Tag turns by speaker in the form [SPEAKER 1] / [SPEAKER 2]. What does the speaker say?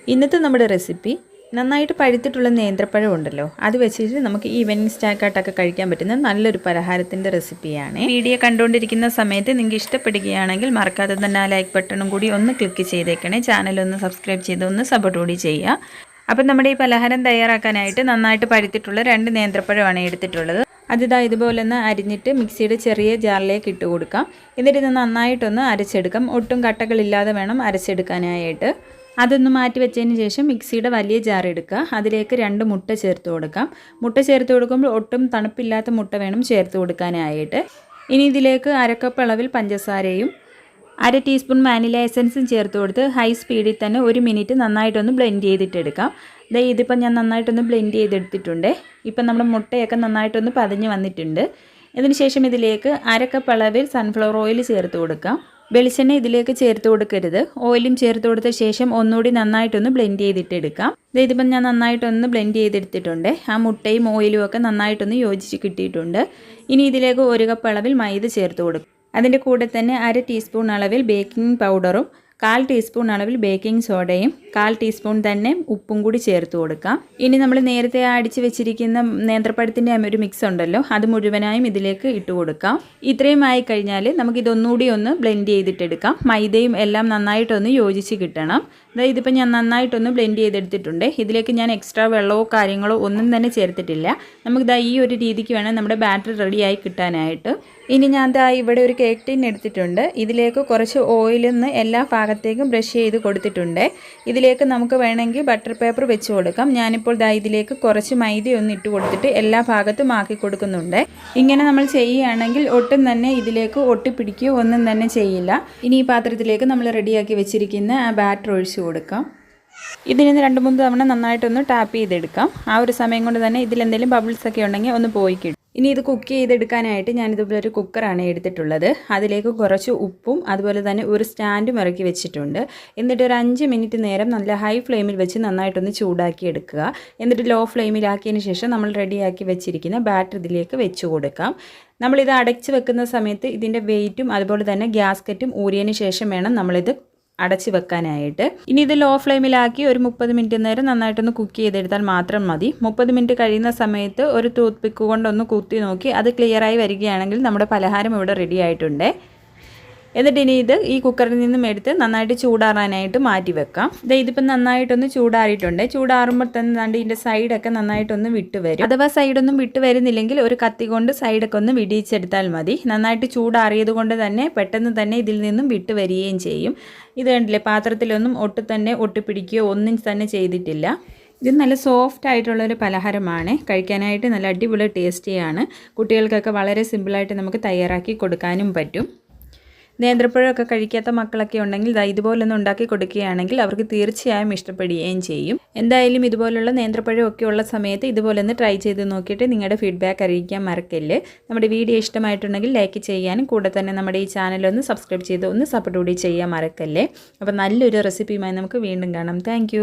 [SPEAKER 1] ഇന്നത്തെ നമ്മുടെ റെസിപ്പി നന്നായിട്ട് പഴുത്തിട്ടുള്ള നേന്ത്രപ്പഴം ഉണ്ടല്ലോ, അത് വെച്ചിട്ട് നമുക്ക് ഈവനിങ് സ്നാക്കായിട്ടൊക്കെ കഴിക്കാൻ പറ്റുന്ന നല്ലൊരു പലഹാരത്തിൻ്റെ റെസിപ്പിയാണ്. വീഡിയോ കണ്ടുകൊണ്ടിരിക്കുന്ന സമയത്ത് നിങ്ങൾക്ക് ഇഷ്ടപ്പെടുകയാണെങ്കിൽ മറക്കാതെ തന്നെ ആ ലൈക്ക് ബട്ടണും കൂടി ഒന്ന് ക്ലിക്ക് ചെയ്തേക്കണേ. ചാനലൊന്ന് സബ്സ്ക്രൈബ് ചെയ്ത് ഒന്ന് സപ്പോർട്ട് കൂടി ചെയ്യുക. അപ്പം നമ്മുടെ ഈ പലഹാരം തയ്യാറാക്കാനായിട്ട് നന്നായിട്ട് പഴുത്തിട്ടുള്ള 2 നേന്ത്രപ്പഴമാണ് എടുത്തിട്ടുള്ളത്. അതിതാ ഇതുപോലെ ഒന്ന് അരിഞ്ഞിട്ട് മിക്സിയുടെ ചെറിയ ജാറിലേക്ക് ഇട്ട് കൊടുക്കാം. എന്നിട്ട് ഇത് നന്നായിട്ടൊന്ന് അരച്ചെടുക്കാം. ഒട്ടും കട്ടകളില്ലാതെ വേണം അരച്ചെടുക്കാനായിട്ട്. അതൊന്ന് മാറ്റി വെച്ചതിന് ശേഷം മിക്സിയുടെ വലിയ ജാർ എടുക്കുക. അതിലേക്ക് 2 മുട്ട ചേർത്ത് കൊടുക്കാം. മുട്ട ചേർത്ത് കൊടുക്കുമ്പോൾ ഒട്ടും തണുപ്പില്ലാത്ത മുട്ട വേണം ചേർത്ത് കൊടുക്കാനായിട്ട്. ഇനി ഇതിലേക്ക് 1/2 കപ്പ് അളവിൽ പഞ്ചസാരയും 1/2 ടീസ്പൂൺ വാനില എസൻസും ചേർത്ത് കൊടുത്ത് ഹൈ സ്പീഡിൽ തന്നെ 1 മിനിറ്റ് നന്നായിട്ടൊന്ന് ബ്ലെൻഡ് ചെയ്തിട്ടെടുക്കാം. ഇതിപ്പോൾ ഞാൻ നന്നായിട്ടൊന്ന് ബ്ലെൻഡ് ചെയ്തെടുത്തിട്ടുണ്ട്. ഇപ്പം നമ്മുടെ മുട്ടയൊക്കെ നന്നായിട്ടൊന്ന് പതഞ്ഞ് വന്നിട്ടുണ്ട്. ഇതിന് ശേഷം ഇതിലേക്ക് 1/2 കപ്പ് അളവിൽ സൺഫ്ലവർ ഓയിൽ ചേർത്ത് കൊടുക്കാം. വെളിച്ചെണ്ണ ഇതിലേക്ക് ചേർത്ത് കൊടുക്കരുത്. ഓയിലും ചേർത്ത് കൊടുത്ത ശേഷം ഒന്നുകൂടി നന്നായിട്ടൊന്ന് ബ്ലെൻഡ് ചെയ്തിട്ടെടുക്കാം. ഇതിപ്പം ഞാൻ നന്നായിട്ടൊന്ന് ബ്ലെൻഡ് ചെയ്തെടുത്തിട്ടുണ്ട്. ആ മുട്ടയും ഓയിലും ഒക്കെ നന്നായിട്ടൊന്ന് യോജിച്ച് കിട്ടിയിട്ടുണ്ട്. ഇനി ഇതിലേക്ക് 1 കപ്പ് അളവിൽ മൈദ ചേർത്ത് കൊടുക്കും. അതിൻ്റെ കൂടെ തന്നെ 1/2 ടീസ്പൂൺ അളവിൽ ബേക്കിംഗ് പൗഡറും 1/4 ടീസ്പൂൺ അളവിൽ ബേക്കിംഗ് സോഡയും 1/4 ടീസ്പൂൺ തന്നെ ഉപ്പും കൂടി ചേർത്ത് കൊടുക്കാം. ഇനി നമ്മൾ നേരത്തെ അടിച്ച് വെച്ചിരിക്കുന്ന നേന്ത്രപ്പഴത്തിൻ്റെ ഒരു മിക്സ് ഉണ്ടല്ലോ, അത് മുഴുവനായും ഇതിലേക്ക് ഇട്ട് കൊടുക്കാം. ഇത്രയും ആയി കഴിഞ്ഞാൽ നമുക്കിതൊന്നുകൂടി ഒന്ന് ബ്ലെൻഡ് ചെയ്തിട്ടെടുക്കാം. മൈദയും എല്ലാം നന്നായിട്ടൊന്ന് യോജിച്ച് കിട്ടണം. ഇതിപ്പോൾ ഞാൻ നന്നായിട്ടൊന്ന് ബ്ലെൻഡ് ചെയ്തെടുത്തിട്ടുണ്ട്. ഇതിലേക്ക് ഞാൻ എക്സ്ട്രാ വെള്ളമോ കാര്യങ്ങളോ ഒന്നും തന്നെ ചേർത്തിട്ടില്ല. നമുക്കിതാ ഈ ഒരു രീതിക്ക് വേണം നമ്മുടെ ബാറ്റർ റെഡിയായി കിട്ടാനായിട്ട്. ഇനി ഞാൻ ഇവിടെ ഒരു കേക്ക് ടിൻ എടുത്തിട്ടുണ്ട്. ഇതിലേക്ക് കുറച്ച് ഓയിലൊന്ന് എല്ലാ ഭാഗത്തേക്കും ബ്രഷ് ചെയ്ത് കൊടുത്തിട്ടുണ്ട്. ഇതിലേക്ക് നമുക്ക് വേണമെങ്കിൽ ബട്ടർ പേപ്പർ വെച്ച് കൊടുക്കാം. ഞാനിപ്പോൾ ഇതിലേക്ക് കുറച്ച് മൈദയൊന്ന് ഇട്ട് കൊടുത്തിട്ട് എല്ലാ ഭാഗത്തും ആക്കി കൊടുക്കുന്നുണ്ട്. ഇങ്ങനെ നമ്മൾ ചെയ്യുകയാണെങ്കിൽ ഒട്ടും തന്നെ ഇതിലേക്ക് ഒട്ടിപ്പിടിക്കുകയോ ഒന്നും തന്നെ ചെയ്യില്ല. ഇനി ഈ പാത്രത്തിലേക്ക് നമ്മൾ റെഡിയാക്കി വെച്ചിരിക്കുന്ന ആ ബാറ്റർ ഒഴിച്ച് കൊടുക്കാം. ഇതിന് 2-3 തവണ നന്നായിട്ടൊന്ന് ടാപ്പ് ചെയ്തെടുക്കാം. ആ ഒരു സമയം കൊണ്ട് തന്നെ ഇതിലെന്തെങ്കിലും ബബിൾസ് ഒക്കെ ഉണ്ടെങ്കിൽ ഒന്ന് പോയി കിട്ടും. ഇനി ഇത് കുക്ക് ചെയ്തെടുക്കാനായിട്ട് ഞാനിതുപോലെ ഒരു കുക്കറാണ് എടുത്തിട്ടുള്ളത്. അതിലേക്ക് കുറച്ച് ഉപ്പും അതുപോലെ തന്നെ ഒരു സ്റ്റാൻഡും ഇറക്കി വെച്ചിട്ടുണ്ട്. എന്നിട്ട് ഒരു 5 മിനിറ്റ് നേരം നല്ല ഹൈ ഫ്ലെയിമിൽ വെച്ച് നന്നായിട്ടൊന്ന് ചൂടാക്കി എടുക്കുക. എന്നിട്ട് ലോ ഫ്ലെയിമിലാക്കിയതിന് ശേഷം നമ്മൾ റെഡിയാക്കി വെച്ചിരിക്കുന്ന ബാറ്റർ ഇതിലേക്ക് വെച്ച് കൊടുക്കാം. നമ്മളിത് അടച്ച് വെക്കുന്ന സമയത്ത് ഇതിൻ്റെ വെയിറ്റും അതുപോലെ തന്നെ ഗ്യാസ്കറ്റും ഊരിയതിന് ശേഷം വേണം നമ്മളിത് അടച്ച് വെക്കാനായിട്ട്. ഇനി ഇത് ലോ ഫ്ലെയിമിലാക്കി ഒരു 30 മിനിറ്റ് നേരം നന്നായിട്ടൊന്ന് കുക്ക് ചെയ്തെടുത്താൽ മാത്രം മതി. 30 മിനിറ്റ് കഴിയുന്ന സമയത്ത് ഒരു ടൂത്ത് പിക്ക് കൊണ്ടൊന്ന് കുത്തി നോക്കി അത് ക്ലിയറായി വരികയാണെങ്കിൽ നമ്മുടെ പലഹാരം ഇവിടെ റെഡി ആയിട്ടുണ്ട്. എന്നിട്ട് ഇനി ഇത് ഈ കുക്കറിൽ നിന്നും എടുത്ത് നന്നായിട്ട് ചൂടാറാനായിട്ട് മാറ്റി വെക്കാം. ഇതിപ്പോൾ നന്നായിട്ടൊന്ന് ചൂടാറിയിട്ടുണ്ട്. ചൂടാറുമ്പോൾ തന്നെ ഇതിൻ്റെ സൈഡൊക്കെ നന്നായിട്ടൊന്ന് വിട്ട് വരും. അഥവാ സൈഡൊന്നും വിട്ട് വരുന്നില്ലെങ്കിൽ ഒരു കത്തി കൊണ്ട് സൈഡൊക്കെ ഒന്ന് വിടിയിച്ചെടുത്താൽ മതി. നന്നായിട്ട് ചൂടാറിയത് കൊണ്ട് തന്നെ പെട്ടെന്ന് തന്നെ ഇതിൽ നിന്നും വിട്ട് വരികയും ചെയ്യും. ഇത് കണ്ടില്ലേ, പാത്രത്തിലൊന്നും ഒട്ടിപ്പിടിക്കുകയോ ഒന്നും തന്നെ ചെയ്തിട്ടില്ല. ഇത് നല്ല സോഫ്റ്റ് ആയിട്ടുള്ളൊരു പലഹാരമാണ്. കഴിക്കാനായിട്ട് നല്ല അടിപൊളി ടേസ്റ്റിയാണ്. കുട്ടികൾക്കൊക്കെ വളരെ സിമ്പിളായിട്ട് നമുക്ക് തയ്യാറാക്കി കൊടുക്കാനും പറ്റും. നേന്ത്രപ്പഴമൊക്കെ കഴിക്കാത്ത മക്കളൊക്കെ ഉണ്ടെങ്കിൽ ഇതുപോലൊന്ന് ഉണ്ടാക്കി കൊടുക്കുകയാണെങ്കിൽ അവർക്ക് തീർച്ചയായും ഇഷ്ടപ്പെടുകയും ചെയ്യും. എന്തായാലും ഇതുപോലുള്ള നേന്ത്രപ്പഴമൊക്കെ ഉള്ള സമയത്ത് ഇതുപോലൊന്ന് ട്രൈ ചെയ്ത് നോക്കിയിട്ട് നിങ്ങളുടെ ഫീഡ്ബാക്ക് അറിയിക്കാൻ മറക്കല്ലേ. നമ്മുടെ വീഡിയോ ഇഷ്ടമായിട്ടുണ്ടെങ്കിൽ ലൈക്ക് ചെയ്യാനും കൂടെ തന്നെ നമ്മുടെ ഈ ചാനലൊന്ന് സബ്സ്ക്രൈബ് ചെയ്ത് ഒന്ന് സപ്പോർട്ട് കൂടി ചെയ്യാൻ മറക്കല്ലേ. അപ്പോൾ നല്ലൊരു റെസിപ്പിയുമായി നമുക്ക് വീണ്ടും കാണാം. താങ്ക്